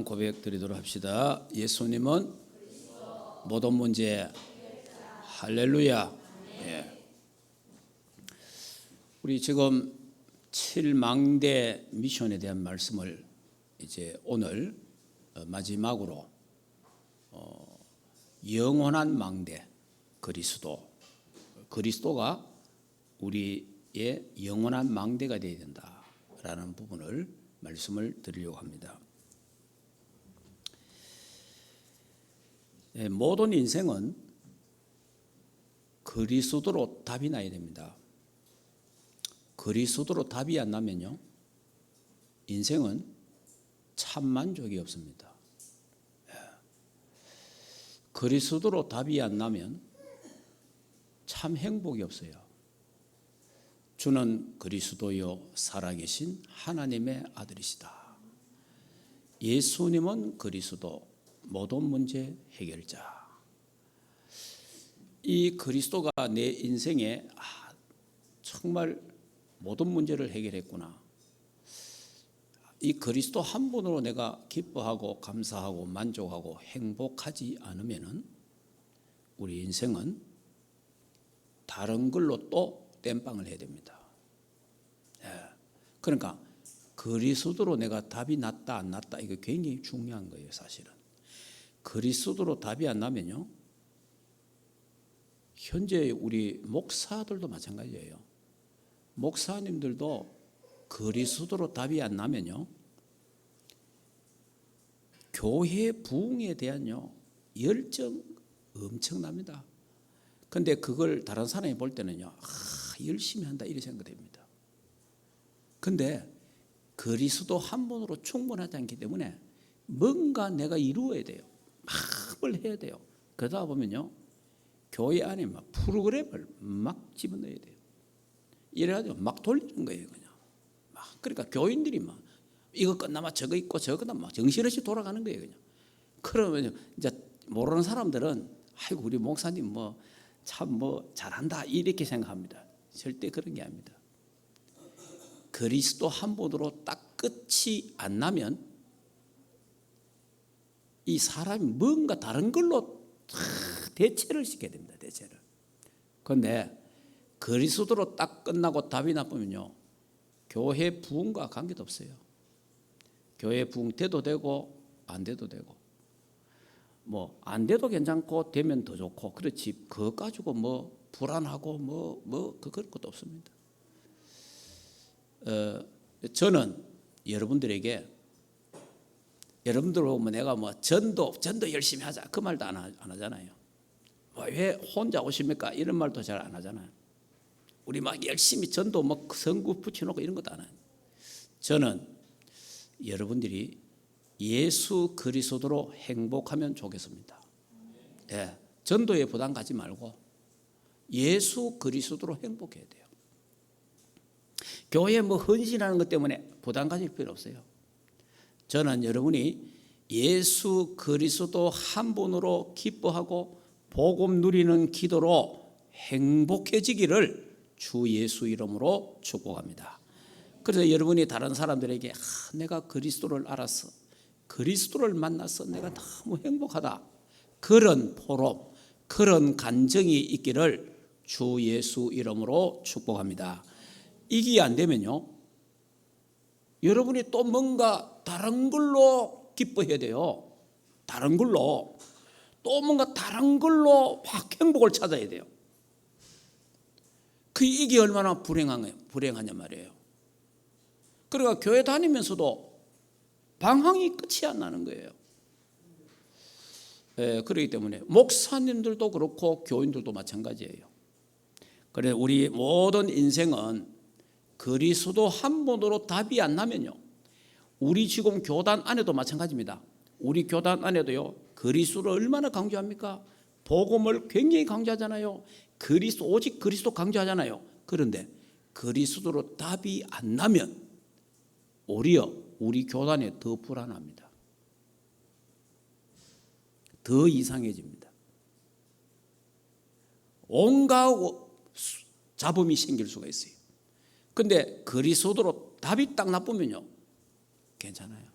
신앙 고백 드리도록 합시다. 예수님은 모든 문제. 할렐루야. 예. 우리 지금 7망대 미션에 대한 말씀을 이제 오늘 마지막으로 영원한 망대 그리스도가 우리의 영원한 망대가 되어야 된다라는 부분을 말씀을 드리려고 합니다. 모든 인생은 그리스도로 답이 나야 됩니다. 그리스도로 답이 안 나면요, 인생은 참 만족이 없습니다. 그리스도로 답이 안 나면 참 행복이 없어요. 주는 그리스도요 살아계신 하나님의 아들이시다. 예수님은 그리스도 모든 문제 해결자. 이 그리스도가 내 인생에 정말 모든 문제를 해결했구나. 이 그리스도 한 분으로 내가 기뻐하고 감사하고 만족하고 행복하지 않으면은 우리 인생은 다른 걸로 또 땜빵을 해야 됩니다. 그러니까 그리스도로 내가 답이 났다 안 났다, 이거 굉장히 중요한 거예요. 사실은 그리스도로 답이 안 나면요, 현재 우리 목사들도 마찬가지예요. 목사님들도 그리스도로 답이 안 나면요, 교회 부흥에 대한 열정 엄청납니다. 근데 그걸 다른 사람이 볼 때는요, 열심히 한다 이렇게 생각됩니다. 근데 그리스도 한 분으로 충분하지 않기 때문에 뭔가 내가 이루어야 돼요. 뭘 해야 돼요. 그러다 보면요, 교회 안에 막 프로그램을 막 집어넣어야 돼요. 이래가지고 막 돌리는 거예요, 그냥. 그러니까 교인들이 막 이거 끝나면 저거 있고 저거 끝나면 막 정신없이 돌아가는 거예요, 그냥. 그러면 이제 모르는 사람들은 아이고 우리 목사님 참 잘한다 이렇게 생각합니다. 절대 그런 게 아닙니다. 그리스도 한 분으로 딱 끝이 안 나면 이 사람이 뭔가 다른 걸로 대체를 시켜야 됩니다. 대체를. 그런데 그리스도로 딱 끝나고 답이 나쁘면요, 교회 부흥과 관계도 없어요. 교회 부흥 돼도 되고 안 돼도 되고, 안 돼도 괜찮고 되면 더 좋고, 그렇지 그거 가지고 불안하고 그런 것도 없습니다. 저는 여러분들에게, 여러분들 보면 내가 전도 열심히 하자 그 말도 안 하잖아요. 왜 혼자 오십니까 이런 말도 잘 안 하잖아요. 우리 막 열심히 전도 성구 붙여놓고 이런 것도 안 해요. 저는 여러분들이 예수 그리스도로 행복하면 좋겠습니다. 전도에 부담 가지 말고 예수 그리스도로 행복해야 돼요. 교회에 헌신하는 것 때문에 부담 가질 필요 없어요. 저는 여러분이 예수 그리스도 한 분으로 기뻐하고 복음 누리는 기도로 행복해지기를 주 예수 이름으로 축복합니다. 그래서 여러분이 다른 사람들에게 내가 그리스도를 알았어, 그리스도를 만나서 내가 너무 행복하다, 그런 포럼, 그런 간증이 있기를 주 예수 이름으로 축복합니다. 이게 안 되면요, 여러분이 또 뭔가 다른 걸로 기뻐해야 돼요. 다른 걸로 또 뭔가 다른 걸로 확 행복을 찾아야 돼요. 이게 얼마나 불행하냐 말이에요. 그러니까 교회 다니면서도 방황이 끝이 안 나는 거예요. 그렇기 때문에 목사님들도 그렇고 교인들도 마찬가지예요. 그래서 우리 모든 인생은 그리스도 한 분으로 답이 안 나면요, 우리 지금 교단 안에도 마찬가지입니다. 우리 교단 안에도요, 그리스도를 얼마나 강조합니까? 복음을 굉장히 강조하잖아요. 오직 그리스도 강조하잖아요. 그런데 그리스도로 답이 안 나면 오히려 우리 교단에 더 불안합니다. 더 이상해집니다. 온갖 잡음이 생길 수가 있어요. 근데 그리스도로 답이 딱 나쁘면요, 괜찮아요.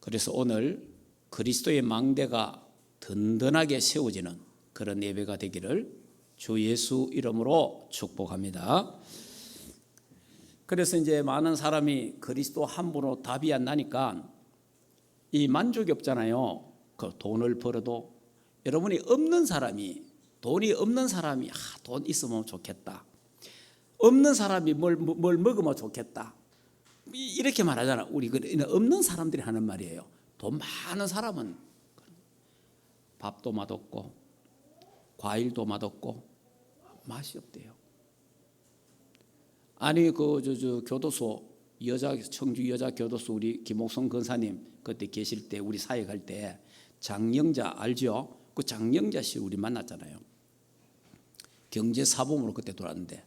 그래서 오늘 그리스도의 망대가 든든하게 세워지는 그런 예배가 되기를 주 예수 이름으로 축복합니다. 그래서 이제 많은 사람이 그리스도 한 분으로 답이 안 나니까 이 만족이 없잖아요. 그 돈을 벌어도 여러분이 없는 사람이 돈이 없는 사람이 돈 있으면 좋겠다. 없는 사람이 뭘 먹으면 좋겠다. 이렇게 말하잖아. 우리 없는 사람들이 하는 말이에요. 돈 많은 사람은 밥도 맛없고 과일도 맛없고 맛이 없대요. 아니 그 교도소 청주 여자 교도소 우리 김옥성 권사님 그때 계실 때 우리 사역할 때 장영자 알죠? 그 장영자 씨 우리 만났잖아요. 경제사범으로 그때 돌았는데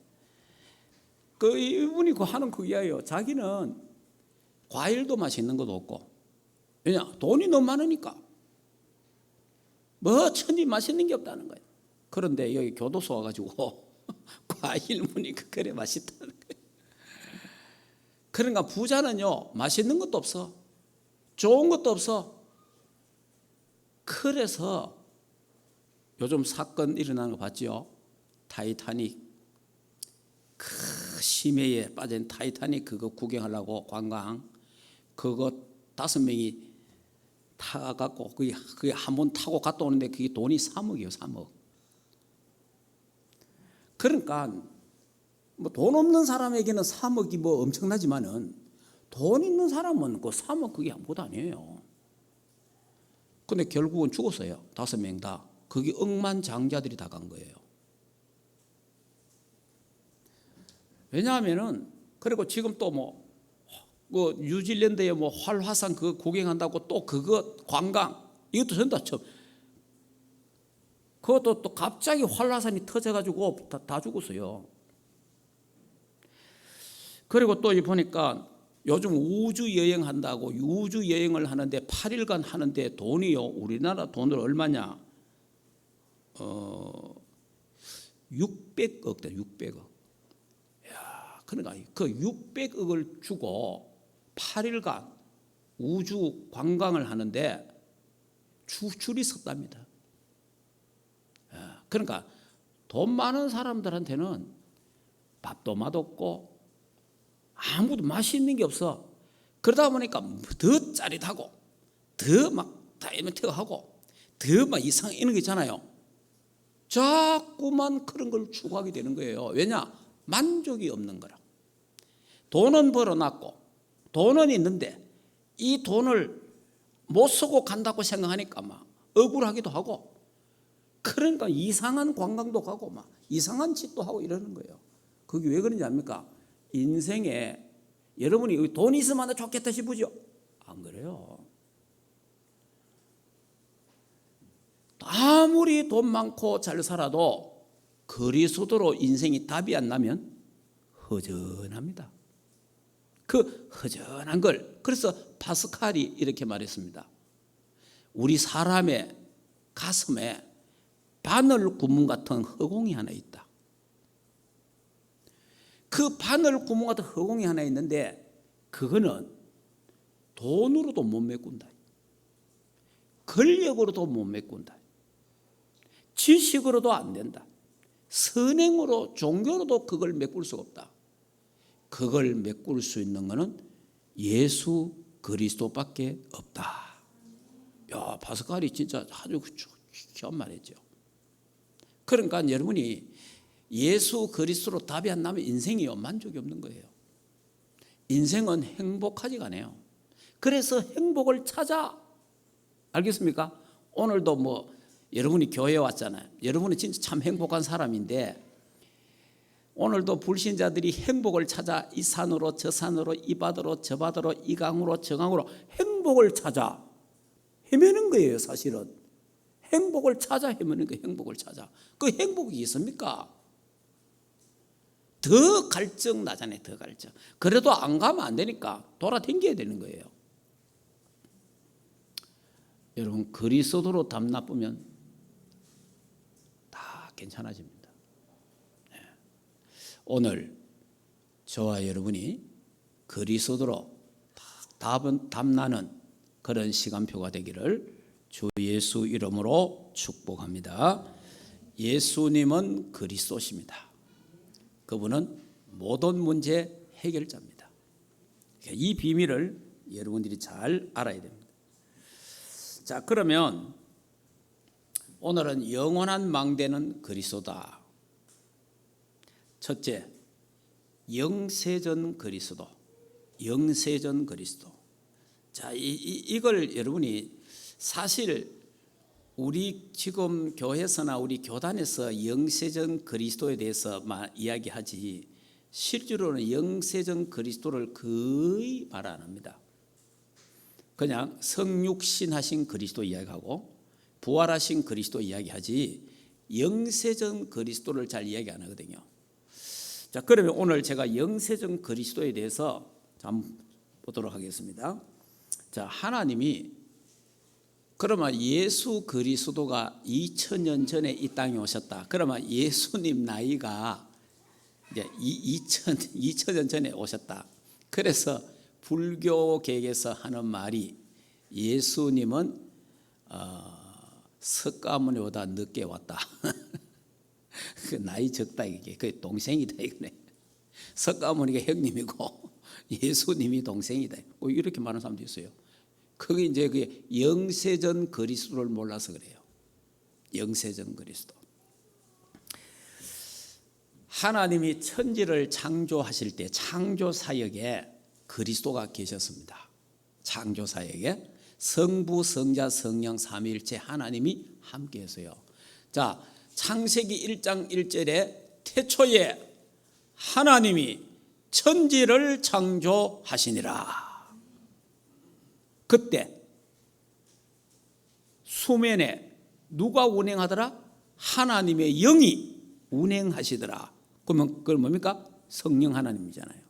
그 이분이 하는 그게예요. 자기는 과일도 맛있는 것도 없고 왜냐 돈이 너무 많으니까 뭐 천지 맛있는 게 없다는 거예요. 그런데 여기 교도소 와가지고 과일 무니까 그래 맛있다는 거예요. 그러니까 부자는요 맛있는 것도 없어, 좋은 것도 없어. 그래서 요즘 사건 일어나는 거 봤죠? 타이타닉 그 심해에 빠진 타이타닉 그거 구경하려고 관광 그거 5명이 타갖고 그게 한 번 타고 갔다 오는데 그게 돈이 3억이에요. 3억. 그러니까 뭐 돈 없는 사람에게는 3억이 뭐 엄청나지만은 돈 있는 사람은 그 3억 그게 아무것도 아니에요. 근데 결국은 죽었어요. 5명 다. 그게 억만장자들이 다 간 거예요. 왜냐하면은 그리고 지금 또 뭐 뉴질랜드에 뭐 활화산 그거 구경한다고 또 그거 관광 이것도 전부 다 그것도 또 갑자기 활화산이 터져가지고 다 죽었어요. 그리고 또 보니까 요즘 우주 여행한다고 우주 여행을 하는데 8일간 하는데 돈이요 우리나라 돈으로 얼마냐? 600억다 600억. 야, 그러니까 그 600억을 주고 8일간 우주 관광을 하는데 줄이 섰답니다. 그러니까 돈 많은 사람들한테는 밥도 맛없고 아무도 맛있는 게 없어. 그러다 보니까 더 짜릿하고 더 막 다이어트하고 더 막 이상 이런 게 있잖아요. 자꾸만 그런 걸 추구하게 되는 거예요. 왜냐? 만족이 없는 거라. 돈은 벌어놨고 돈은 있는데 이 돈을 못 쓰고 간다고 생각하니까 막 억울하기도 하고 그러니까 이상한 관광도 가고 막 이상한 짓도 하고 이러는 거예요. 그게 왜 그런지 압니까? 인생에 여러분이 돈 있으면 좋겠다 싶으죠? 안 그래요. 아무리 돈 많고 잘 살아도 그리스도로 인생이 답이 안 나면 허전합니다. 그 허전한 걸 그래서 파스칼이 이렇게 말했습니다. 우리 사람의 가슴에 바늘 구멍 같은 허공이 하나 있다. 그 바늘 구멍 같은 허공이 하나 있는데 그거는 돈으로도 못 메꾼다. 권력으로도 못 메꾼다. 지식으로도 안 된다. 선행으로 종교로도 그걸 메꿀 수가 없다. 그걸 메꿀 수 있는 것은 예수 그리스도밖에 없다. 야, 파스칼이 진짜 아주 귀한 말이죠. 그러니까 여러분이 예수 그리스도로 답이 안 나면 인생이요 만족이 없는 거예요. 인생은 행복하지가 않아요. 그래서 행복을 찾아. 알겠습니까? 오늘도 뭐 여러분이 교회에 왔잖아요. 여러분이 진짜 참 행복한 사람인데 오늘도 불신자들이 행복을 찾아 이 산으로 저 산으로 이 바다로 저 바다로 이 강으로 저 강으로 행복을 찾아 헤매는 거예요. 사실은 행복을 찾아 헤매는 거예요. 행복을 찾아. 그 행복이 있습니까? 더 갈증 나잖아요. 더 갈증. 그래도 안 가면 안 되니까 돌아다녀야 되는 거예요. 여러분 그리스도로 답 나쁘면 다 괜찮아집니다. 네. 오늘 저와 여러분이 그리스도로 답 나는 그런 시간표가 되기를 주 예수 이름으로 축복합니다. 예수님은 그리스도십니다. 그분은 모든 문제 해결자입니다. 이 비밀을 여러분들이 잘 알아야 됩니다. 자, 그러면 오늘은 영원한 망대는 그리스도다. 첫째, 영세전 그리스도. 영세전 그리스도. 자, 이걸 여러분이 사실 우리 지금 교회에서나 우리 교단에서 영세전 그리스도에 대해서 이야기하지 실제로는 영세전 그리스도를 거의 말 안 합니다. 그냥 성육신하신 그리스도 이야기하고 부활하신 그리스도 이야기하지 영세전 그리스도를 잘 이야기 안 하거든요. 자, 그러면 오늘 제가 영세전 그리스도에 대해서 한번 보도록 하겠습니다. 자, 하나님이 그러면 예수 그리스도가 2000년 전에 이 땅에 오셨다. 그러면 예수님 나이가 이제 2000년 전에 오셨다. 그래서 불교계에서 하는 말이 예수님은 석가모니보다 늦게 왔다. 그 나이 적다 이게 그 동생이다 이거네. 석가모니가 형님이고 예수님이 동생이다. 이렇게 말하는 사람도 있어요. 그게 이제 그 영세전 그리스도를 몰라서 그래요. 영세전 그리스도. 하나님이 천지를 창조하실 때 창조 사역에 그리스도가 계셨습니다. 창조 사역에 성부, 성자, 성령 삼위일체 하나님이 함께해서요. 자, 창세기 1장 1절에 태초에 하나님이 천지를 창조하시니라. 그때 수면에 누가 운행하더라? 하나님의 영이 운행하시더라. 그러면 그건 뭡니까? 성령 하나님이잖아요.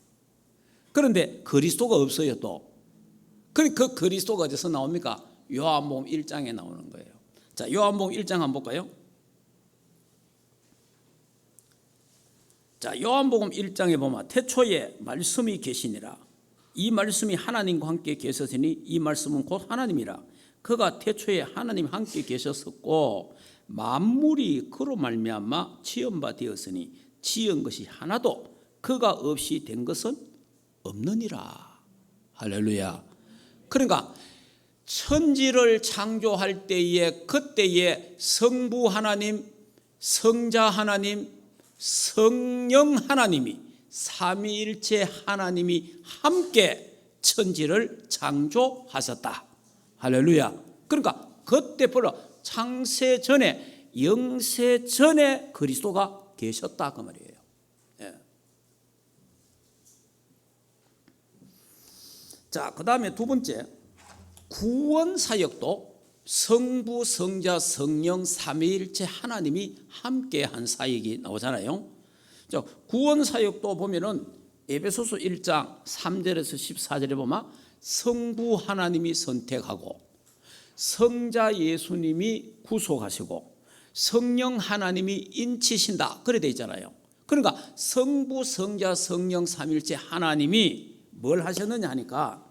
그런데 그리스도가 없어요 또. 그 그리스도가 어디서 나옵니까? 요한복음 1장에 나오는 거예요. 자, 요한복음 1장 한번 볼까요? 자, 요한복음 1장에 보면 태초에 말씀이 계시니라. 이 말씀이 하나님과 함께 계셨으니 이 말씀은 곧 하나님이라. 그가 태초에 하나님 함께 계셨었고 만물이 그로 말미암아 지은 바 되었으니 지은 것이 하나도 그가 없이 된 것은 없느니라. 할렐루야. 그러니까 천지를 창조할 때에 그때에 성부 하나님, 성자 하나님, 성령 하나님이 삼위일체 하나님이 함께 천지를 창조하셨다. 할렐루야. 그러니까 그때부터 창세 전에 영세 전에 그리스도가 계셨다 그 말이에요. 예. 자, 그다음에 두 번째 구원 사역도 성부, 성자, 성령 삼위일체 하나님이 함께한 사역이 나오잖아요. 자, 구원 사역도 보면은 에베소서 1장 3절에서 14절에 보면 성부 하나님이 선택하고 성자 예수님이 구속하시고 성령 하나님이 인치신다 그래 돼 있잖아요. 그러니까 성부, 성자, 성령 삼위일체 하나님이 뭘 하셨느냐 하니까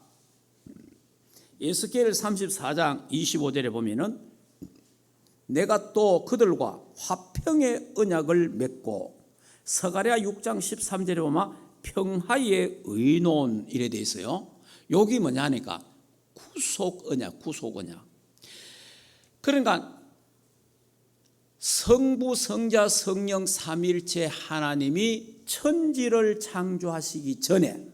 에스겔 34장 25절에 보면은 내가 또 그들과 화평의 언약을 맺고 스가랴 6장 13절에 보면 평화의 의논 이래 돼 있어요. 여기 뭐냐 하니까 구속 언약, 구속 언약. 그러니까 성부, 성자, 성령 삼위일체 하나님이 천지를 창조하시기 전에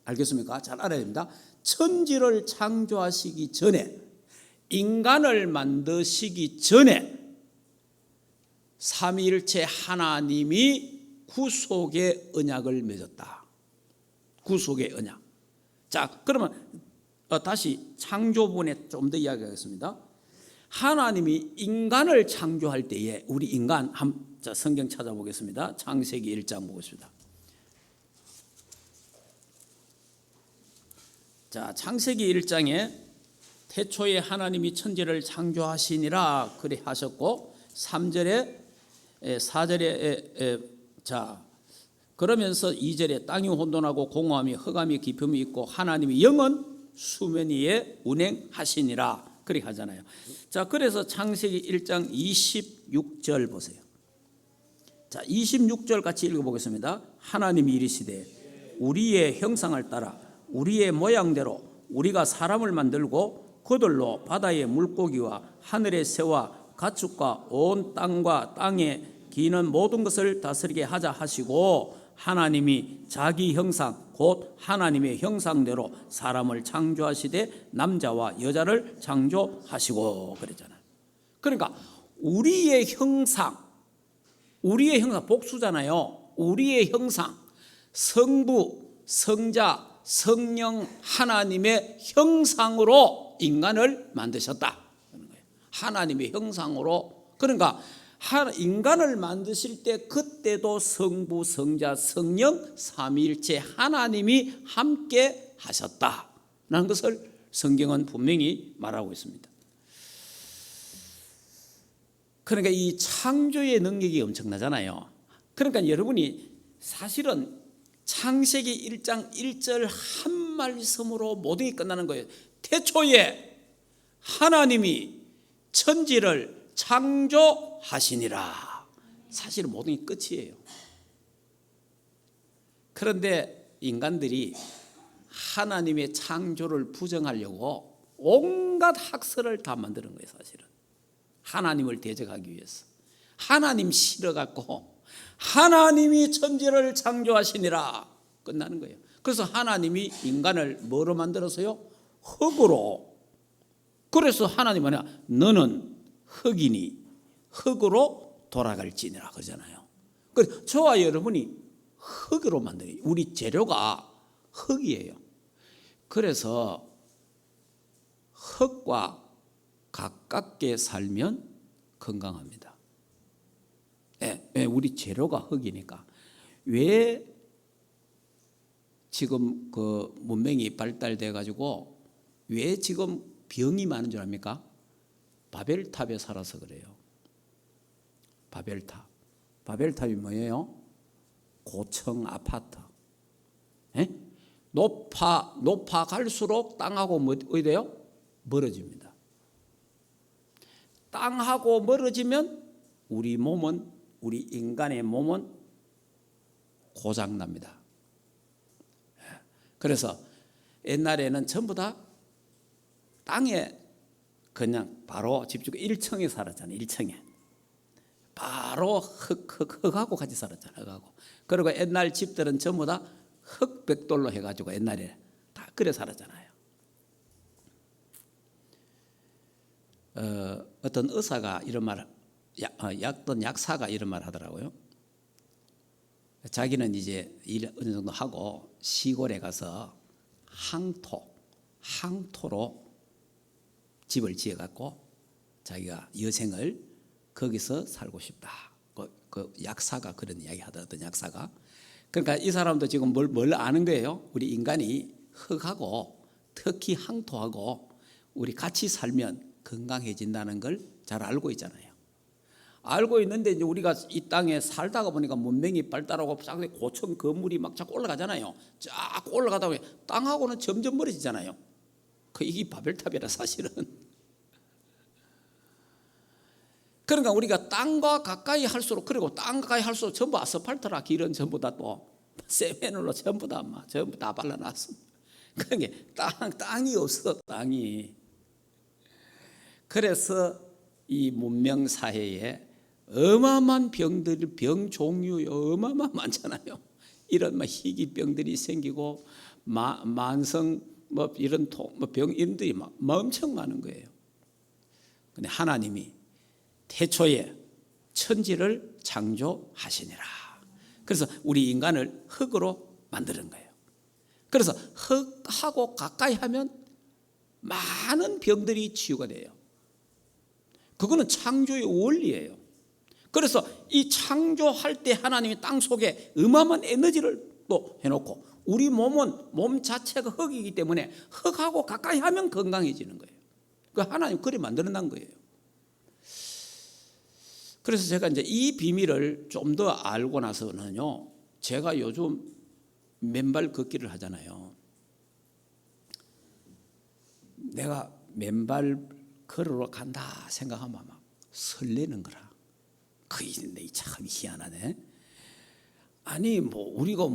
알겠습니까? 잘 알아야 됩니다. 천지를 창조하시기 전에 인간을 만드시기 전에 삼위일체 하나님이 구속의 언약을 맺었다. 구속의 언약. 자, 그러면 다시 창조본에 좀 더 이야기하겠습니다. 하나님이 인간을 창조할 때에 우리 인간 성경 찾아보겠습니다. 창세기 1장 보겠습니다. 자, 창세기 1장에 태초에 하나님이 천지를 창조하시니라 그래 하셨고 3절에 4절에 자 그러면서 2절에 땅이 혼돈하고 공허함이 흑암이 깊음이 있고 하나님이 영은 수면 위에 운행하시니라 그렇게 하잖아요. 자, 그래서 창세기 1장 26절 보세요. 자, 26절 같이 읽어보겠습니다. 하나님이 이르시되 우리의 형상을 따라 우리의 모양대로 우리가 사람을 만들고 그들로 바다의 물고기와 하늘의 새와 가축과 온 땅과 땅에 기는 모든 것을 다스리게 하자 하시고, 하나님이 자기 형상 곧 하나님의 형상대로 사람을 창조하시되 남자와 여자를 창조하시고 그랬잖아요. 그러니까 우리의 형상 복수잖아요. 우리의 형상, 성부, 성자, 성령 하나님의 형상으로 인간을 만드셨다. 하나님의 형상으로. 그러니까 인간을 만드실 때 그때도 성부, 성자, 성령 삼위일체 하나님이 함께 하셨다라는 것을 성경은 분명히 말하고 있습니다. 그러니까 이 창조의 능력이 엄청나잖아요. 그러니까 여러분이 사실은 창세기 1장 1절 한 말씀으로 모든 게 끝나는 거예요. 태초에 하나님이 천지를 창조하시니라. 사실은 모든 게 끝이에요. 그런데 인간들이 하나님의 창조를 부정하려고 온갖 학설을 다 만드는 거예요. 사실은 하나님을 대적하기 위해서. 하나님 싫어갖고 하나님이 천지를 창조하시니라 끝나는 거예요. 그래서 하나님이 인간을 뭐로 만들었어요? 흙으로. 그래서 하나님은 너는 흙이니 흙으로 돌아갈지니라 그러잖아요. 그래서 저와 여러분이 흙으로 만들어요. 우리 재료가 흙이에요. 그래서 흙과 가깝게 살면 건강합니다. 우리 재료가 흙이니까. 왜 지금 그 문명이 발달돼 가지고 왜 지금 병이 많은 줄 압니까? 바벨탑에 살아서 그래요. 바벨탑이 뭐예요? 고층 아파트. 높아 갈수록 땅하고 어디 돼요? 멀어집니다. 땅하고 멀어지면 우리 인간의 몸은 고장납니다. 그래서 옛날에는 전부 다 땅에 그냥 바로 집주고 1층에 살았잖아요. 1층에 바로 흙하고 같이 살았잖아요. 흙하고. 그리고 옛날 집들은 전부 다 흙벽돌로 해가지고 옛날에 다 그래 살았잖아요. 어떤 의사가 이런 말, 어떤 약사가 이런 말 하더라고요. 자기는 이제 일 어느 정도 하고 시골에 가서 항토로 집을 지어갖고 자기가 여생을 거기서 살고 싶다. 그 약사가 그런 이야기 하다. 어떤 약사가. 그러니까 이 사람도 지금 뭘 아는 거예요? 우리 인간이 흙하고 특히 항토하고 우리 같이 살면 건강해진다는 걸 잘 알고 있잖아요. 알고 있는데 이제 우리가 이 땅에 살다가 보니까 문명이 발달하고 고층 건물이 막 자꾸 올라가잖아요. 자꾸 올라가다 보니 땅하고는 점점 멀어지잖아요. 이게 바벨탑이라 사실은. 그러니까 우리가 땅과 가까이 할수록, 그리고 땅 가까이 할수록 전부 아스팔트라 길은 전부 다 또 세면으로 전부 다 발라놨습니다. 그러니까 땅이 없어, 땅이. 그래서 이 문명 사회에 어마어마한 병 종류 어마어마한 많잖아요. 이런 희귀병들이 생기고 만성 이런 병 이런들이 엄청 많은 거예요. 근데 하나님이 태초에 천지를 창조하시니라. 그래서 우리 인간을 흙으로 만드는 거예요. 그래서 흙하고 가까이 하면 많은 병들이 치유가 돼요. 그거는 창조의 원리예요. 그래서 이 창조할 때 하나님이 땅 속에 어마어마한 에너지를 또 해놓고, 우리 몸 자체가 흙이기 때문에 흙하고 가까이 하면 건강해지는 거예요. 그 하나님 그리 만들어낸 거예요. 그래서 제가 이제 이 비밀을 좀 더 알고 나서는요, 제가 요즘 맨발 걷기를 하잖아요. 내가 맨발 걸으러 간다 생각하면 막 설레는 거라. 그게 참 희한하네. 아니 우리가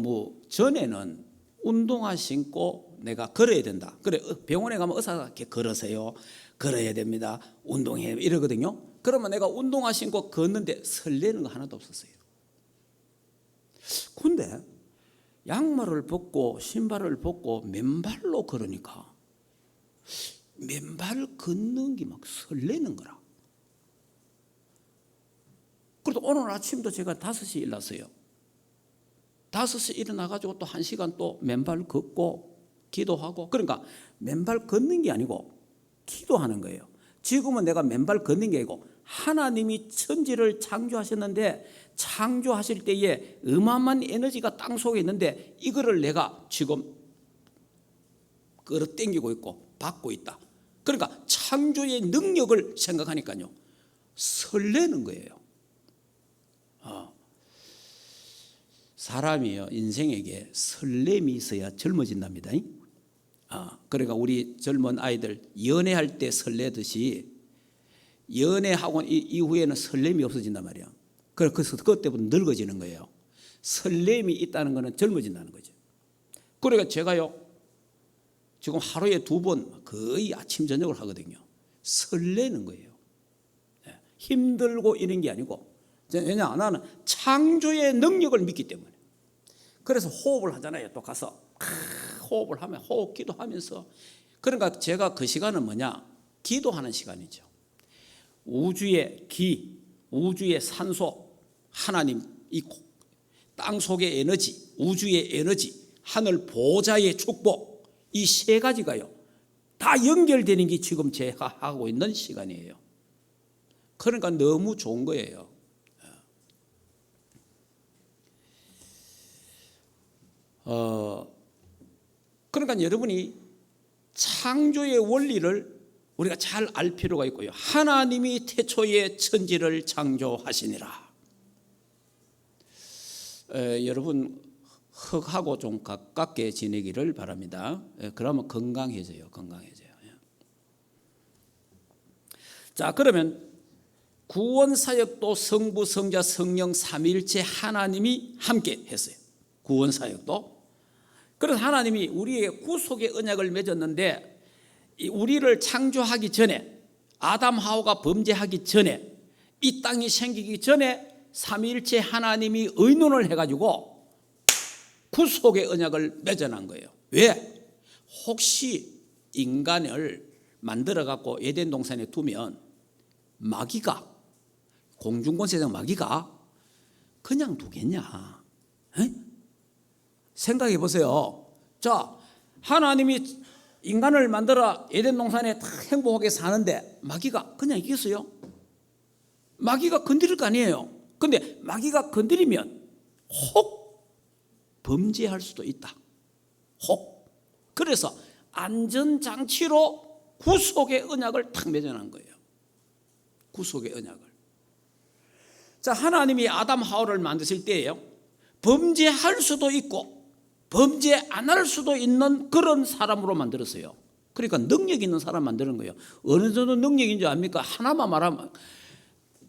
전에는 운동화 신고 내가 걸어야 된다. 그래 병원에 가면 의사가 이렇게 걸으세요. 걸어야 됩니다. 운동해 이러거든요. 그러면 내가 운동화 신고 걷는데 설레는 거 하나도 없었어요. 근데 양말을 벗고 신발을 벗고 맨발로 걸으니까 맨발 걷는 게 막 설레는 거라. 그래도 오늘 아침도 제가 5시에 일어났어요. 5시에 일어나가지고 또 1시간 또 맨발 걷고 기도하고, 그러니까 맨발 걷는 게 아니고 기도하는 거예요. 지금은 내가 맨발 걷는 게 아니고 하나님이 천지를 창조하셨는데 창조하실 때에 어마어마한 에너지가 땅 속에 있는데 이거를 내가 지금 끌어당기고 있고 받고 있다. 그러니까 창조의 능력을 생각하니까요 설레는 거예요. 사람이요 인생에게 설렘이 있어야 젊어진답니다. 그러니까 우리 젊은 아이들 연애할 때 설레듯이 연애하고 이후에는 설렘이 없어진단 말이에요. 그래서 그것 때문에 늙어지는 거예요. 설렘이 있다는 것은 젊어진다는 거죠. 그러니까 제가요 지금 하루에 2번 거의 아침 저녁을 하거든요. 설레는 거예요. 힘들고 이런 게 아니고, 왜냐 나는 창조의 능력을 믿기 때문에. 그래서 호흡을 하잖아요. 또 가서 호흡을 하면 호흡 기도하면서. 그러니까 제가 그 시간은 뭐냐, 기도하는 시간이죠. 우주의 기, 우주의 산소, 하나님 이 땅 속의 에너지, 우주의 에너지, 하늘 보좌의 축복, 이 3가지가요 다 연결되는 게 지금 제가 하고 있는 시간이에요. 그러니까 너무 좋은 거예요. 그러니까 여러분이 창조의 원리를 우리가 잘 알 필요가 있고요. 하나님이 태초에 천지를 창조하시니라. 여러분 흙하고 좀 가깝게 지내기를 바랍니다. 그러면 건강해져요. 자, 그러면 구원사역도 성부, 성자, 성령 삼위일체 하나님이 함께 했어요. 구원사역도. 그래서 하나님이 우리의 구속의 언약을 맺었는데, 우리를 창조하기 전에, 아담 하와가 범죄하기 전에, 이 땅이 생기기 전에 삼위일체 하나님이 의논을 해가지고 구속의 언약을 맺어난 거예요. 왜? 혹시 인간을 만들어갖고 에덴 동산에 두면 마귀가, 공중권세상 마귀가 그냥 두겠냐? 생각해 보세요. 자, 하나님이 인간을 만들어 에덴 동산에 다 행복하게 사는데 마귀가 그냥 있겠어요? 마귀가 건드릴 거 아니에요. 근데 마귀가 건드리면 혹 범죄할 수도 있다. 혹. 그래서 안전장치로 구속의 언약을 탁 맺어놓은 거예요. 구속의 언약을. 자, 하나님이 아담 하와를 만드실 때에요 범죄할 수도 있고 범죄 안 할 수도 있는 그런 사람으로 만들었어요. 그러니까 능력 있는 사람 만드는 거예요. 어느 정도 능력인지 압니까? 하나만 말하면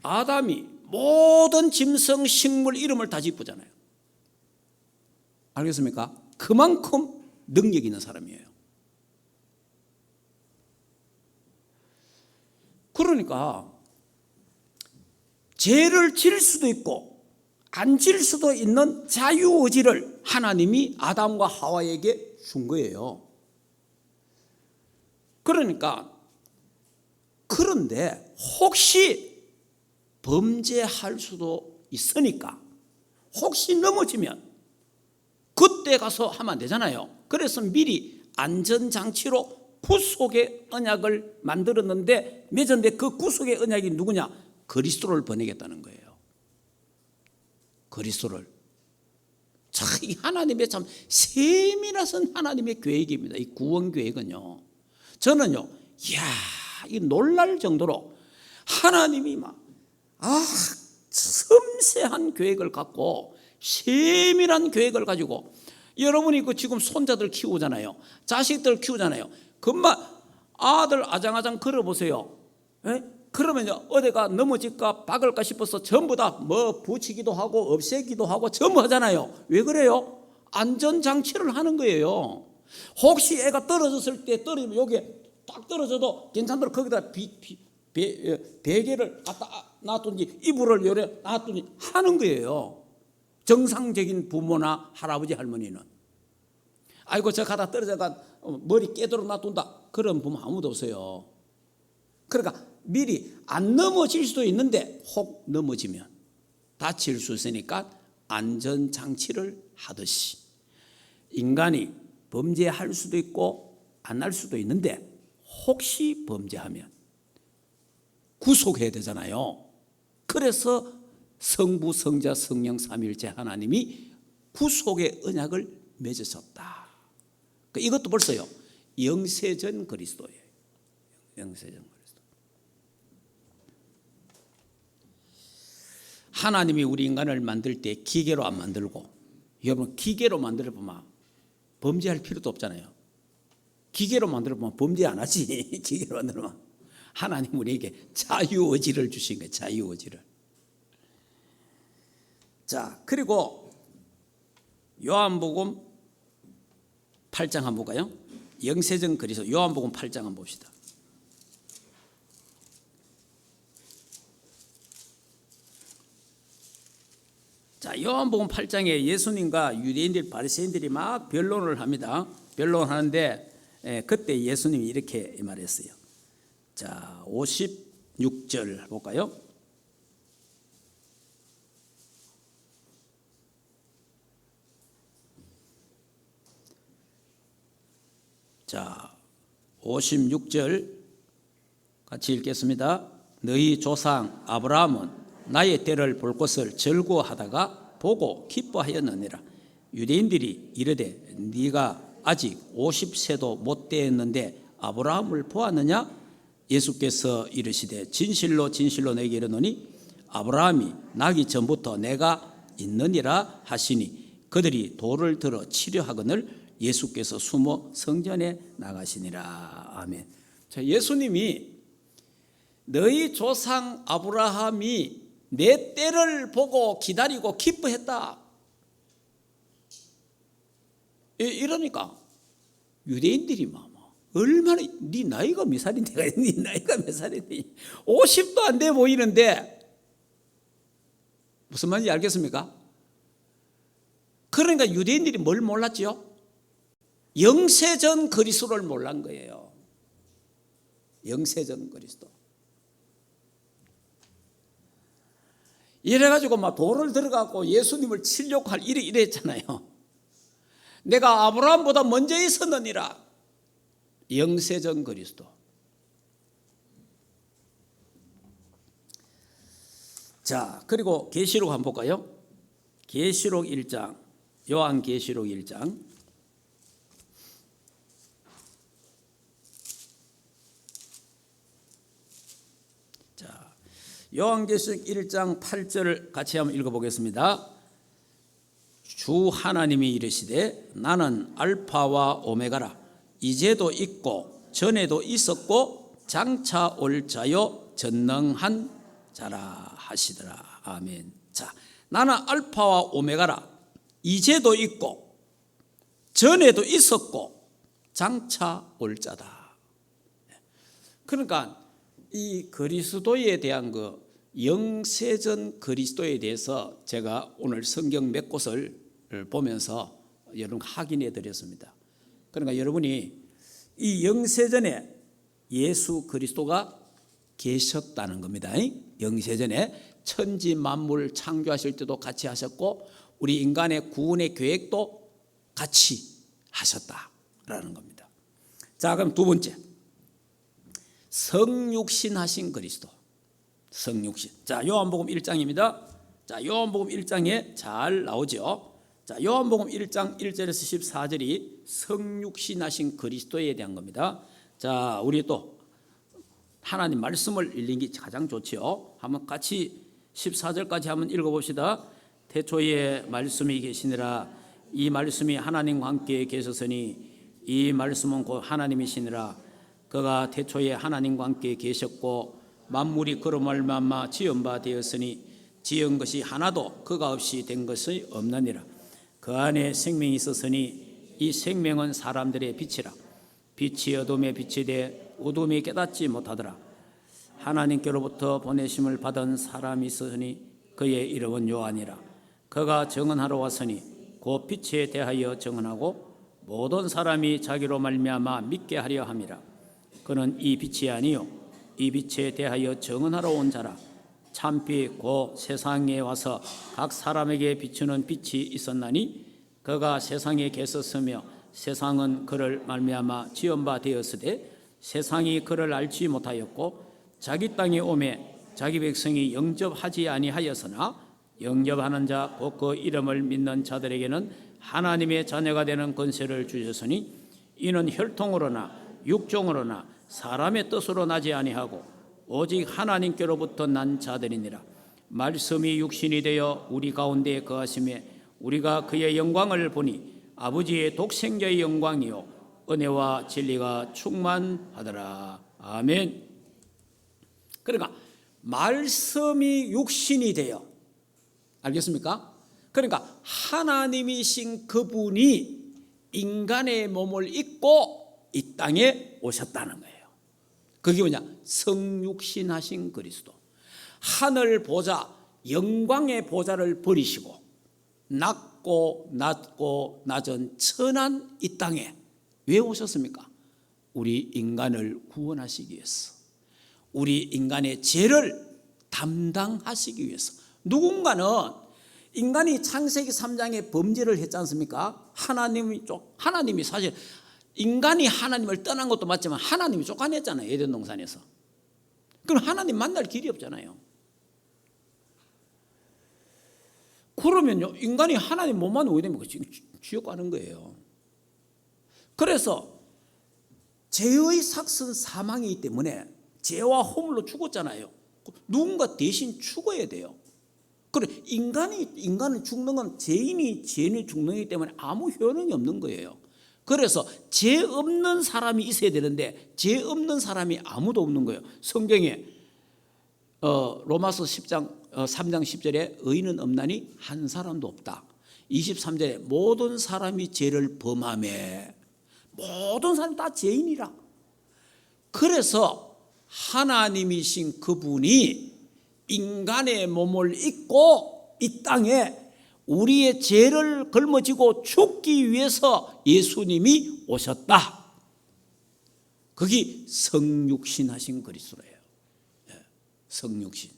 아담이 모든 짐승 식물 이름을 다 짓잖아요. 알겠습니까? 그만큼 능력 있는 사람이에요. 그러니까 죄를 질 수도 있고 안 질 수도 있는 자유의지를 하나님이 아담과 하와에게 준 거예요. 그러니까 그런데 혹시 범죄할 수도 있으니까 혹시 넘어지면 그때 가서 하면 안 되잖아요. 그래서 미리 안전장치로 구속의 언약을 만들었는데 맺었는데 그 구속의 언약이 누구냐? 그리스도를 보내겠다는 거예요. 그리스도를. 자, 이 하나님의 참 세밀하신 하나님의 계획입니다. 이 구원 계획은요. 저는요, 이야, 이 놀랄 정도로 하나님이 섬세한 계획을 갖고 세밀한 계획을 가지고 여러분이 지금 손자들 키우잖아요. 자식들 키우잖아요. 금방 아들 아장아장 걸어보세요. 예? 그러면 어디가 넘어질까 박을까 싶어서 전부 다 뭐 붙이기도 하고 없애기도 하고 전부 하잖아요. 왜 그래요? 안전장치를 하는 거예요. 혹시 애가 떨어졌을 때 떨어지면 여기에 딱 떨어져도 괜찮도록 거기다 베개를 갖다 놔두니 이불을 요래 놔두니 하는 거예요. 정상적인 부모나 할아버지 할머니는. 아이고 저 가다 떨어져가 머리 깨도록 놔둔다, 그런 부모 아무도 없어요. 그러니까 미리 안 넘어질 수도 있는데 혹 넘어지면 다칠 수 있으니까 안전장치를 하듯이 인간이 범죄할 수도 있고 안 할 수도 있는데 혹시 범죄하면 구속해야 되잖아요. 그래서 성부, 성자, 성령 삼위일체 하나님이 구속의 언약을 맺으셨다. 이것도 벌써요, 영세전 그리스도예요. 영세전 그리스도. 하나님이 우리 인간을 만들 때 기계로 안 만들고, 여러분 기계로 만들어 보면 범죄할 필요도 없잖아요. 기계로 만들어 보면 범죄 안 하지. 기계로 만들면. 하나님 우리에게 자유의지를 주신 거예요. 자유의지를. 자, 그리고 요한복음 8장 한번 볼까요? 영세전 그리스도 요한복음 8장 한번 봅시다. 자, 요한복음 8장에 예수님과 유대인들 바리새인들이 막 변론을 합니다. 변론하는데 그때 예수님이 이렇게 말했어요. 자, 56절 볼까요? 자, 56절 같이 읽겠습니다. 너희 조상 아브라함은 나의 때를 볼 것을 즐거워하다가 보고 기뻐하였느니라. 유대인들이 이르되 네가 아직 50세도 못 되었는데 아브라함을 보았느냐? 예수께서 이르시되 진실로 진실로 내게 이르노니 아브라함이 나기 전부터 내가 있느니라 하시니 그들이 돌을 들어 치려 하거늘 예수께서 숨어 성전에 나가시니라. 아멘. 자, 예수님이 너희 조상 아브라함이 내 때를 보고 기다리고 기뻐했다. 이러니까 유대인들이 얼마나, 네 나이가 몇 살인데, 네 나이가 몇 살인데 50도 안 돼 보이는데 무슨 말인지 알겠습니까? 그러니까 유대인들이 뭘 몰랐죠? 영세전 그리스도를 몰란 거예요. 영세전 그리스도. 이래가지고 막 돌을 들어가고 예수님을 치려고 이랬잖아요. 내가 아브라함보다 먼저 있었느니라. 영세전 그리스도. 자, 그리고 계시록 한번 볼까요? 계시록 1장, 요한계시록 1장. 자, 요한계시록 1장 8절을 같이 한번 읽어보겠습니다. 주 하나님이 이르시되 나는 알파와 오메가라. 이제도 있고 전에도 있었고 장차 올 자요 전능한 자라 하시더라. 아멘. 자, 나는 알파와 오메가라. 이제도 있고 전에도 있었고 장차 올 자다. 그러니까 이 그리스도에 대한 그 영세전 그리스도에 대해서 제가 오늘 성경 몇 곳을 보면서 여러분 확인해 드렸습니다. 그러니까 여러분이 이 영세전에 예수 그리스도가 계셨다는 겁니다. 영세전에 천지 만물 창조하실 때도 같이 하셨고 우리 인간의 구원의 계획도 같이 하셨다라는 겁니다. 자, 그럼 두 번째, 성육신 하신 그리스도. 성육신. 자, 요한복음 1장입니다. 자, 요한복음 1장에 잘 나오죠. 자, 요한복음 1장 1절에서 14절이 성육신 하신 그리스도에 대한 겁니다. 자, 우리 또 하나님 말씀을 읽는 게 가장 좋죠. 한번 같이 14절까지 한번 읽어봅시다. 태초에 말씀이 계시니라. 이 말씀이 하나님과 함께 계셨으니 이 말씀은 곧 하나님이시니라. 그가 태초에 하나님과 함께 계셨고 만물이 그로 말미암아 지은 바 되었으니 지은 것이 하나도 그가 없이 된 것이 없느니라. 그 안에 생명이 있었으니 이 생명은 사람들의 빛이라. 빛이 어둠에 빛이 돼 어둠이 깨닫지 못하더라. 하나님께로부터 보내심을 받은 사람이 있으니 그의 이름은 요한이라. 그가 증언하러 왔으니 곧 빛에 대하여 증언하고 모든 사람이 자기로 말미암아 믿게 하려 함이라. 그는 이 빛이 아니요 이 빛에 대하여 증언하러 온 자라. 참빛 곧 세상에 와서 각 사람에게 비추는 빛이 있었나니 그가 세상에 계셨으며 세상은 그를 말미암아 지은 바 되었으되 세상이 그를 알지 못하였고 자기 땅에 오매 자기 백성이 영접하지 아니하였으나 영접하는 자 곧 그 이름을 믿는 자들에게는 하나님의 자녀가 되는 권세를 주셨으니 이는 혈통으로나 육종으로나 사람의 뜻으로 나지 아니하고 오직 하나님께로부터 난 자들이니라. 말씀이 육신이 되어 우리 가운데 거하심에 우리가 그의 영광을 보니 아버지의 독생자의 영광이요 은혜와 진리가 충만하더라. 아멘. 그러니까 말씀이 육신이 되어, 알겠습니까? 그러니까 하나님이신 그분이 인간의 몸을 입고 이 땅에 오셨다는 거예요. 그게 뭐냐? 성육신하신 그리스도. 하늘 보좌, 영광의 보좌를 버리시고 낮고 낮은 천한 이 땅에 왜 오셨습니까? 우리 인간을 구원하시기 위해서, 우리 인간의 죄를 담당하시기 위해서. 누군가는 인간이 창세기 3장에 범죄를 했지 않습니까? 하나님이 사실 인간이 하나님을 떠난 것도 맞지만 하나님이 쫓아냈잖아요. 에덴 동산에서. 그럼 하나님 만날 길이 없잖아요. 그러면요, 인간이 하나님 못 만나면 어디 됩니까? 지금 지옥 가는 거예요. 그래서 죄의 삭은 사망이기 때문에 죄와 허물로 죽었잖아요. 누군가 대신 죽어야 돼요. 그래, 인간은 죽는 건 죄인이 죽는 거기 때문에 아무 효능이 없는 거예요. 그래서 죄 없는 사람이 있어야 되는데 죄 없는 사람이 아무도 없는 거예요. 성경에 로마서 3장 10절에 의인은 없나니 한 사람도 없다. 23절에 모든 사람이 죄를 범하며 모든 사람이 다 죄인이라. 그래서 하나님이신 그분이 인간의 몸을 입고 이 땅에 우리의 죄를 걸머지고 죽기 위해서 예수님이 오셨다. 그게 성육신하신 그리스도예요. 성육신.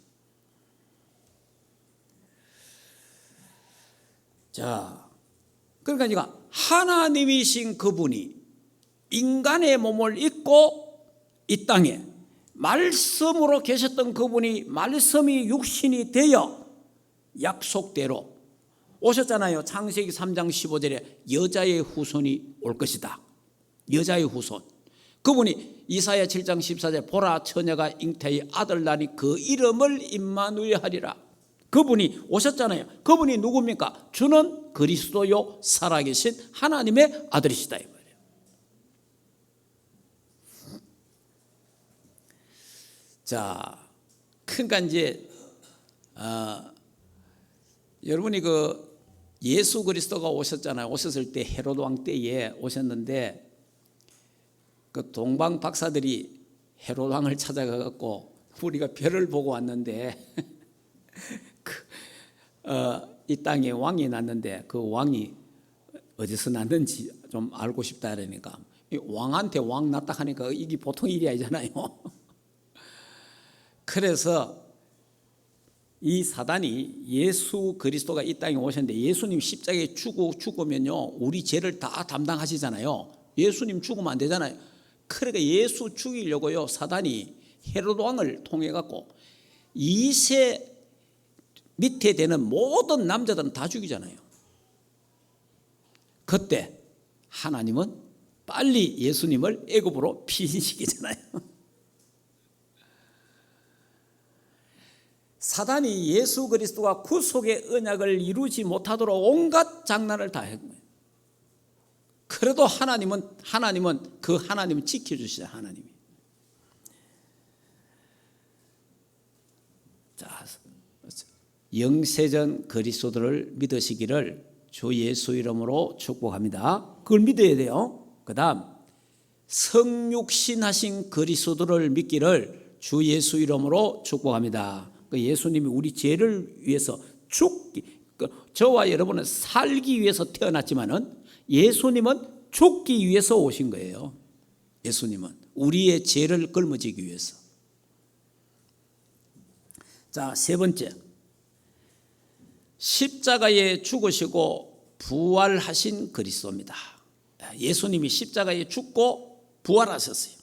자, 그러니까 하나님이신 그분이 인간의 몸을 입고 이 땅에 말씀으로 계셨던 그분이 말씀이 육신이 되어 약속대로 오셨잖아요. 창세기 3장 15절에 여자의 후손이 올 것이다. 여자의 후손. 그분이 이사야 7장 14절에 보라 처녀가 잉태의 아들 낳으니 그 이름을 임마누엘 하리라. 그분이 오셨잖아요. 그분이 누굽니까? 주는 그리스도요 살아계신 하나님의 아들이시다 이 말이에요. 자, 그러니까 이제 여러분이 그 예수 그리스도가 오셨잖아요. 오셨을 때 헤롯 왕 때에 오셨는데 그 동방 박사들이 헤롯 왕을 찾아가갖고 우리가 별을 보고 왔는데 이 땅에 왕이 났는데 그 왕이 어디서 났는지 좀 알고 싶다 그러니까 왕한테 왕 났다 하니까 이게 보통 일이 아니잖아요. 그래서 이 사단이 예수 그리스도가 이 땅에 오셨는데 예수님 십자가에 죽으면요 우리 죄를 다 담당하시잖아요. 예수님 죽으면 안 되잖아요. 그러니까 예수 죽이려고요 사단이 헤롯 왕을 통해 갖고 2세 밑에 되는 모든 남자들은 다 죽이잖아요. 그때 하나님은 빨리 예수님을 애굽으로 피신시키잖아요. 사단이 예수 그리스도가 구속의 언약을 이루지 못하도록 온갖 장난을 다 했고요. 그래도 하나님은 지켜주시죠. 하나님이 자, 영세전 그리스도를 믿으시기를 주 예수 이름으로 축복합니다. 그걸 믿어야 돼요. 그 다음 성육신하신 그리스도를 믿기를 주 예수 이름으로 축복합니다. 예수님이 우리 죄를 위해서 저와 여러분은 살기 위해서 태어났지만은 예수님은 죽기 위해서 오신 거예요. 예수님은 우리의 죄를 짊어지기 위해서. 자, 세 번째, 십자가에 죽으시고 부활하신 그리스도입니다. 예수님이 십자가에 죽고 부활하셨어요.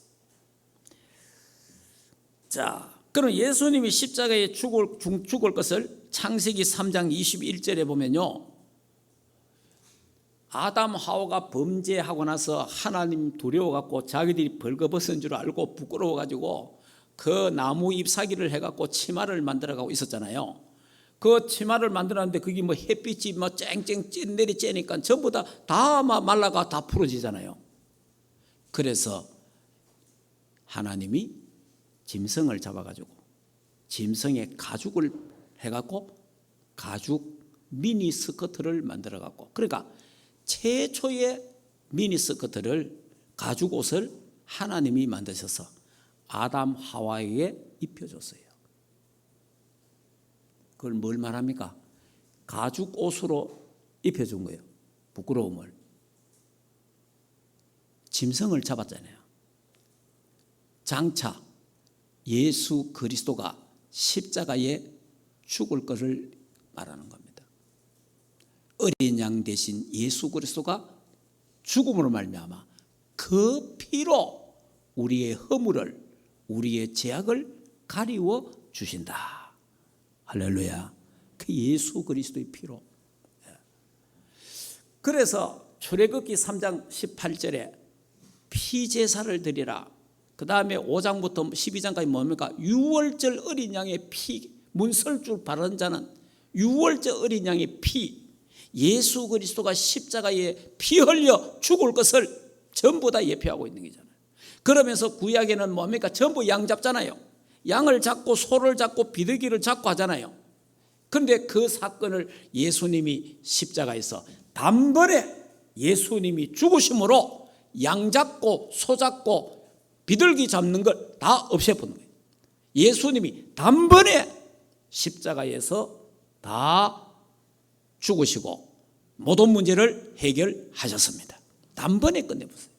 자, 그럼 예수님이 십자가에 죽을 것을 창세기 3장 21절에 보면요, 아담 하와가 범죄하고 나서 하나님 두려워갖고 자기들이 벌거벗은 줄 알고 부끄러워가지고 그 나무 잎사귀를 해갖고 치마를 만들어가고 있었잖아요. 그 치마를 만들었는데 그게 뭐 햇빛이 뭐 쨍쨍 찐내리 쬐니까 전부 다 말라가 다 풀어지잖아요. 그래서 하나님이 짐승을 잡아가지고 짐승의 가죽을 해갖고 가죽 미니 스커트를 만들어갖고, 그러니까 최초의 미니 스커트를 가죽 옷을 하나님이 만드셔서 아담 하와에게 입혀줬어요. 그걸 뭘 말합니까? 가죽 옷으로 입혀준 거예요. 부끄러움을. 짐승을 잡았잖아요. 장차 예수 그리스도가 십자가에 죽을 것을 말하는 겁니다. 어린 양 대신 예수 그리스도가 죽음으로 말미암아 그 피로 우리의 허물을, 우리의 죄악을 가리워 주신다. 할렐루야. 그 예수 그리스도의 피로. 그래서 출애굽기 3장 18절에 피제사를 드리라. 그 다음에 5장부터 12장까지 뭡니까? 유월절 어린 양의 피, 문설줄 바른 자는 유월절 어린 양의 피, 예수 그리스도가 십자가에 피 흘려 죽을 것을 전부 다 예표하고 있는 거잖아요. 그러면서 구약에는 뭡니까? 전부 양 잡잖아요. 양을 잡고 소를 잡고 비둘기를 잡고 하잖아요. 그런데 그 사건을 예수님이 십자가에서 단번에 예수님이 죽으심으로 양 잡고 소 잡고 비둘기 잡는 걸 다 없애버린 거예요. 예수님이 단번에 십자가에서 다 죽으시고 모든 문제를 해결하셨습니다. 단번에 끝내보세요.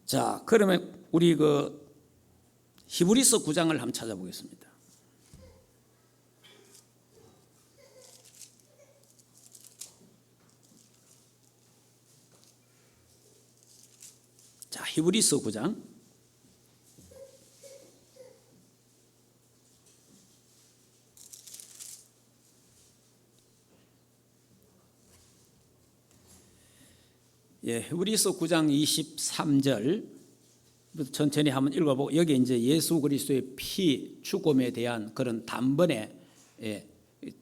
자, 그러면 우리 히브리서 9장을 한번 찾아보겠습니다. 자, 히브리서 9장. 히브리서 9장 23절 천천히 한번 읽어보고, 여기 이제 예수 그리스도의 피 죽음에 대한 그런 단번에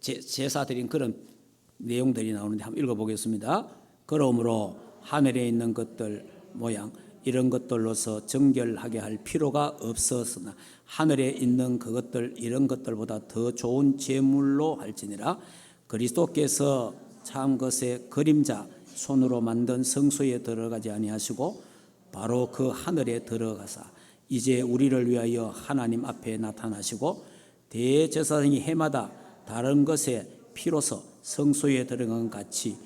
제사 드린 그런 내용들이 나오는데 한번 읽어보겠습니다. 그러므로 하늘에 있는 것들 모양 이런 것들로서 정결하게 할 필요가 없었으나 하늘에 있는 그것들 이런 것들보다 더 좋은 제물로 할지니라. 그리스도께서 참 것의 그림자 손으로 만든 성소에 들어가지 아니하시고 바로 그 하늘에 들어가사 이제 우리를 위하여 하나님 앞에 나타나시고 대제사장이 해마다 다른 것의 피로서 성소에 들어간 같이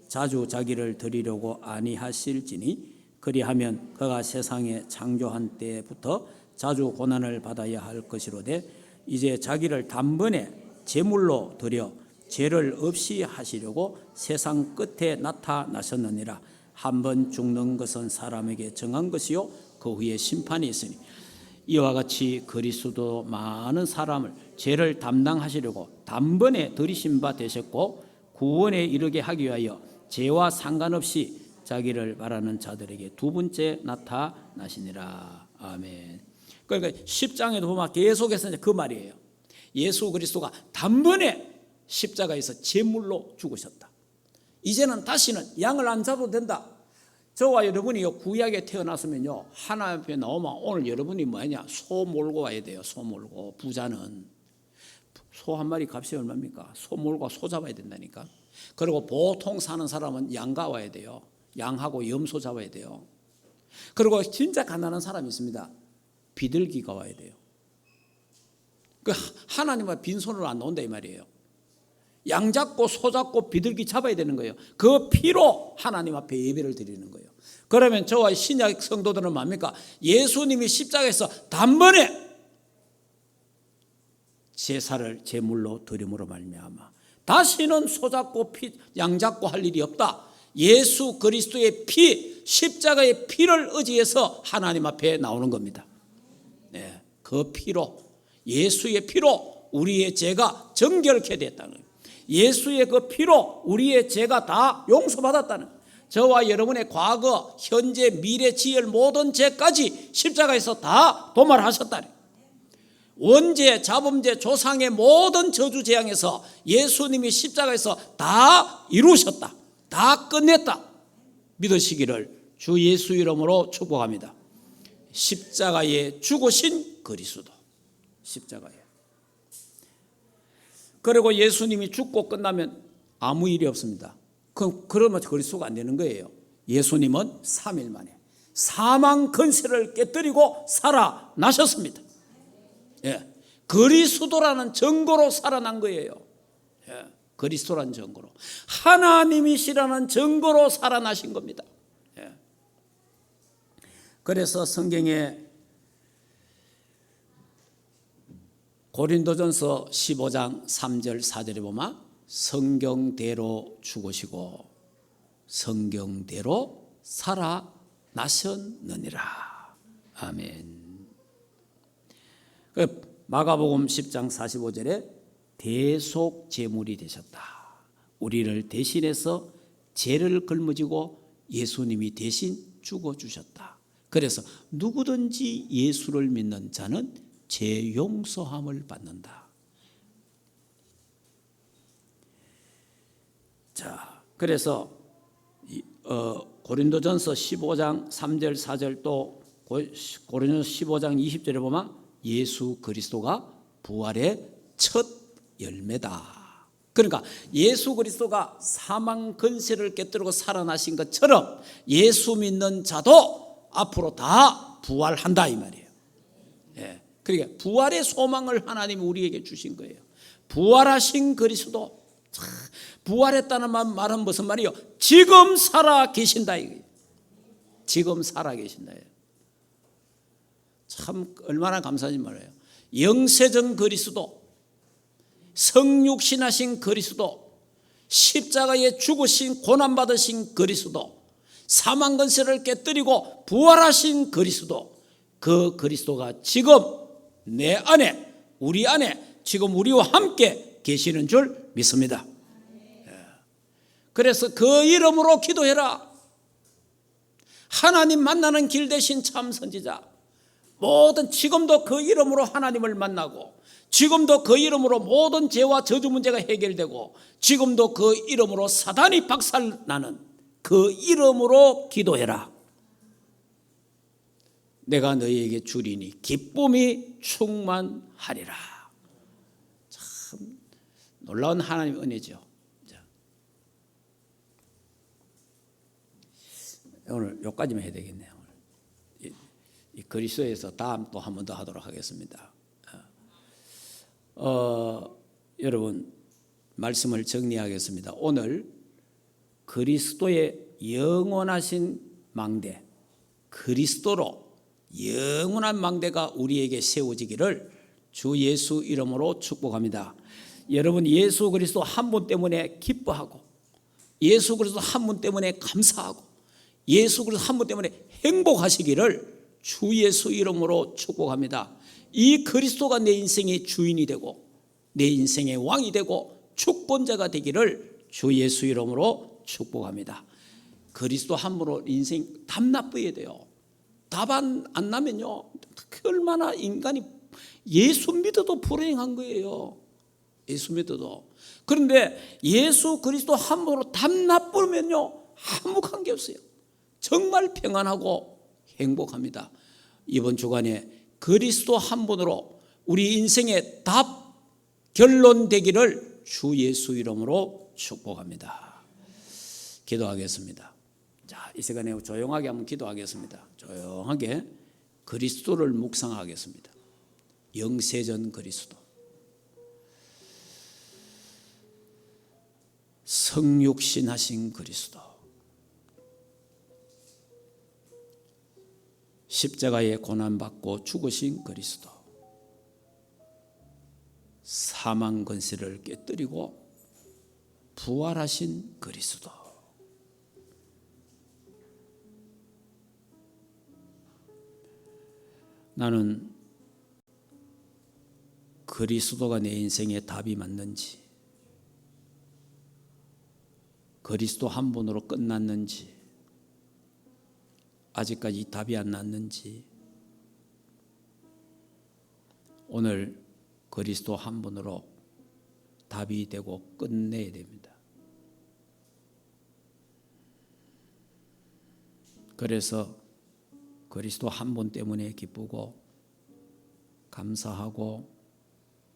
자주 자기를 드리려고 아니하실지니 그리하면 그가 세상에 창조한 때부터 자주 고난을 받아야 할 것이로되 이제 자기를 단번에 제물로 드려 죄를 없이 하시려고 세상 끝에 나타나셨느니라. 한번 죽는 것은 사람에게 정한 것이요 그 후에 심판이 있으니 이와 같이 그리스도 많은 사람을 죄를 담당하시려고 단번에 들이신 바 되셨고 구원에 이르게 하기 위하여 죄와 상관없이 자기를 바라는 자들에게 두 번째 나타나시니라. 아멘. 그러니까 10장에도 보면 계속해서 그 말이에요. 예수 그리스도가 단번에 십자가에서 제물로 죽으셨다. 이제는 다시는 양을 안 잡아도 된다. 저와 여러분이 구약에 태어났으면요, 하나님 앞에 나오면 오늘 여러분이 뭐냐, 소 몰고 와야 돼요. 소 몰고. 부자는 소 한 마리 값이 얼마입니까? 소 몰고 소 잡아야 된다니까. 그리고 보통 사는 사람은 양가 와야 돼요. 양하고 염소 잡아야 돼요. 그리고 진짜 가난한 사람이 있습니다. 비둘기가 와야 돼요. 그 하나님은 빈손으로 안 나온다 이 말이에요. 양 잡고 소 잡고 비둘기 잡아야 되는 거예요. 그 피로 하나님 앞에 예배를 드리는 거예요. 그러면 저와 신약 성도들은 뭡니까? 예수님이 십자가에서 단번에 제사를 제물로 드림으로 말미암아 다시는 소 잡고 양 잡고 할 일이 없다. 예수 그리스도의 피, 십자가의 피를 의지해서 하나님 앞에 나오는 겁니다. 네, 그 피로, 예수의 피로 우리의 죄가 정결케 됐다는 거예요. 예수의 그 피로 우리의 죄가 다 용서받았다는 거예요. 저와 여러분의 과거, 현재, 미래, 지을 모든 죄까지 십자가에서 다 도말하셨다는 거예요. 원죄, 자범죄, 조상의 모든 저주 재앙에서 예수님이 십자가에서 다 이루셨다. 다 끝냈다. 믿으시기를 주 예수 이름으로 축복합니다. 십자가에 죽으신 그리스도. 십자가에. 그리고 예수님이 죽고 끝나면 아무 일이 없습니다. 그러면 그리스도가 안 되는 거예요. 예수님은 3일 만에 사망 권세를 깨뜨리고 살아나셨습니다. 예, 그리스도라는 증거로 살아난 거예요. 예, 그리스도라는 증거로, 하나님이시라는 증거로 살아나신 겁니다. 예. 그래서 성경에 고린도전서 15장 3절 4절에 보면 성경대로 죽으시고 성경대로 살아나셨느니라. 아멘. 마가복음 10장 45절에 대속 제물이 되셨다. 우리를 대신해서 죄를 걸머지고 예수님이 대신 죽어주셨다. 그래서 누구든지 예수를 믿는 자는 죄 용서함을 받는다. 자, 그래서 고린도전서 15장 3절 4절 또 고린도전서 15장 20절에 보면 예수 그리스도가 부활의 첫 열매다. 그러니까 예수 그리스도가 사망 권세를 깨뜨리고 살아나신 것처럼 예수 믿는 자도 앞으로 다 부활한다 이 말이에요. 예. 그러니까 부활의 소망을 하나님이 우리에게 주신 거예요. 부활하신 그리스도. 부활했다는 말은 무슨 말이에요? 지금 살아 계신다 이거예요. 지금 살아 계신다. 참 얼마나 감사한지 말이에요. 영세전 그리스도, 성육신하신 그리스도, 십자가에 죽으신 고난받으신 그리스도, 사망 권세를 깨뜨리고 부활하신 그리스도, 그 그리스도가 지금 내 안에, 우리 안에 지금 우리와 함께 계시는 줄 믿습니다. 그래서 그 이름으로 기도해라. 하나님 만나는 길 대신 참 선지자. 모든 지금도 그 이름으로 하나님을 만나고, 지금도 그 이름으로 모든 죄와 저주 문제가 해결되고, 지금도 그 이름으로 사단이 박살나는 그 이름으로 기도해라. 내가 너희에게 주리니 기쁨이 충만하리라. 참 놀라운 하나님의 은혜죠. 오늘 여기까지만 해야 되겠네요. 이 그리스도에서 다음 또 한 번 더 하도록 하겠습니다. 여러분 말씀을 정리하겠습니다. 오늘 그리스도의 영원하신 망대, 그리스도로 영원한 망대가 우리에게 세워지기를 주 예수 이름으로 축복합니다. 여러분 예수 그리스도 한 분 때문에 기뻐하고, 예수 그리스도 한 분 때문에 감사하고, 예수 그리스도 한 분 때문에 행복하시기를 주 예수 이름으로 축복합니다. 이 그리스도가 내 인생의 주인이 되고 내 인생의 왕이 되고 축권자가 되기를 주 예수 이름으로 축복합니다. 그리스도 한 분으로 인생 답 나쁘게 돼요. 답 안 나면요, 얼마나 인간이 예수 믿어도 불행한 거예요. 예수 믿어도. 그런데 예수 그리스도 한 분으로 답 나쁘면요 아무 관계 없어요. 정말 평안하고 행복합니다. 이번 주간에 그리스도 한 분으로 우리 인생의 답 결론되기를 주 예수 이름으로 축복합니다. 기도하겠습니다. 자, 이 시간에 조용하게 한번 기도하겠습니다. 조용하게 그리스도를 묵상하겠습니다. 영세전 그리스도, 성육신하신 그리스도, 십자가에 고난받고 죽으신 그리스도, 사망 권세를 깨뜨리고 부활하신 그리스도, 나는 그리스도가 내 인생의 답이 맞는지, 그리스도 한 분으로 끝났는지, 아직까지 답이 안 났는지, 오늘 그리스도 한 분으로 답이 되고 끝내야 됩니다. 그래서 그리스도 한 분 때문에 기쁘고 감사하고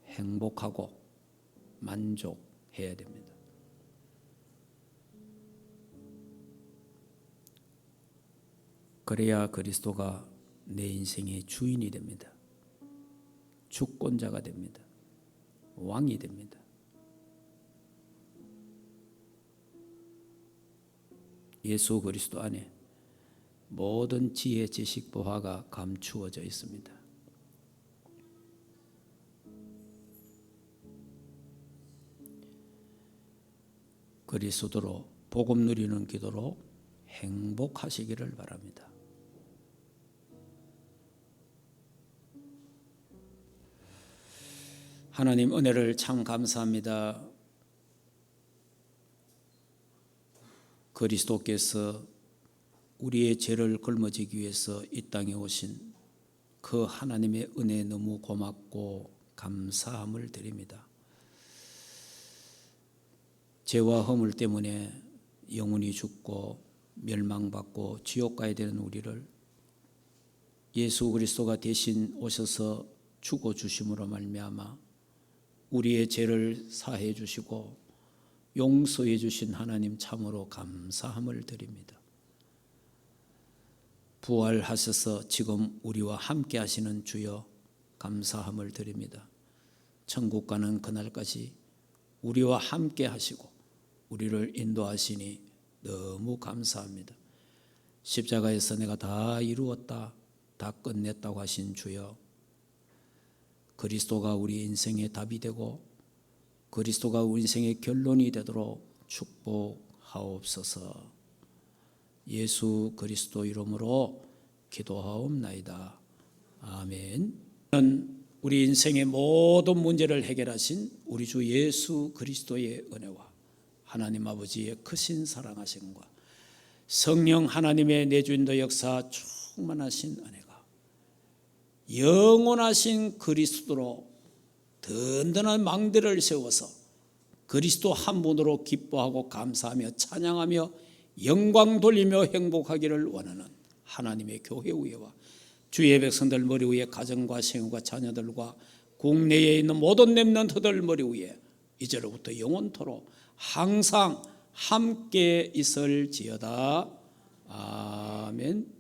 행복하고 만족해야 됩니다. 그래야 그리스도가 내 인생의 주인이 됩니다. 주권자가 됩니다. 왕이 됩니다. 예수 그리스도 안에 모든 지혜, 지식, 보화가 감추어져 있습니다. 그리스도로 복음 누리는 기도로 행복하시기를 바랍니다. 하나님 은혜를 참 감사합니다. 그리스도께서 우리의 죄를 걸머지기 위해서 이 땅에 오신 그 하나님의 은혜 너무 고맙고 감사함을 드립니다. 죄와 허물 때문에 영혼이 죽고 멸망받고 지옥 가야 되는 우리를 예수 그리스도가 대신 오셔서 죽어주심으로 말미암아 우리의 죄를 사해 주시고 용서해 주신 하나님 참으로 감사함을 드립니다. 부활하셔서 지금 우리와 함께 하시는 주여 감사함을 드립니다. 천국 가는 그날까지 우리와 함께 하시고 우리를 인도하시니 너무 감사합니다. 십자가에서 내가 다 이루었다, 다 끝냈다고 하신 주여, 그리스도가 우리 인생의 답이 되고 그리스도가 우리 인생의 결론이 되도록 축복하옵소서. 예수 그리스도 이름으로 기도하옵나이다. 아멘. 우리 인생의 모든 문제를 해결하신 우리 주 예수 그리스도의 은혜와 하나님 아버지의 크신 사랑하심과 성령 하나님의 내주인도 역사 충만하신 은혜가 영원하신 그리스도로 든든한 망대를 세워서 그리스도 한 분으로 기뻐하고 감사하며 찬양하며 영광 돌리며 행복하기를 원하는 하나님의 교회 위에와 주의 백성들 머리 위에 가정과 생업과 자녀들과 국내에 있는 모든 렘넌트들 머리 위에 이제로부터 영원토록 항상 함께 있을지어다. 아멘.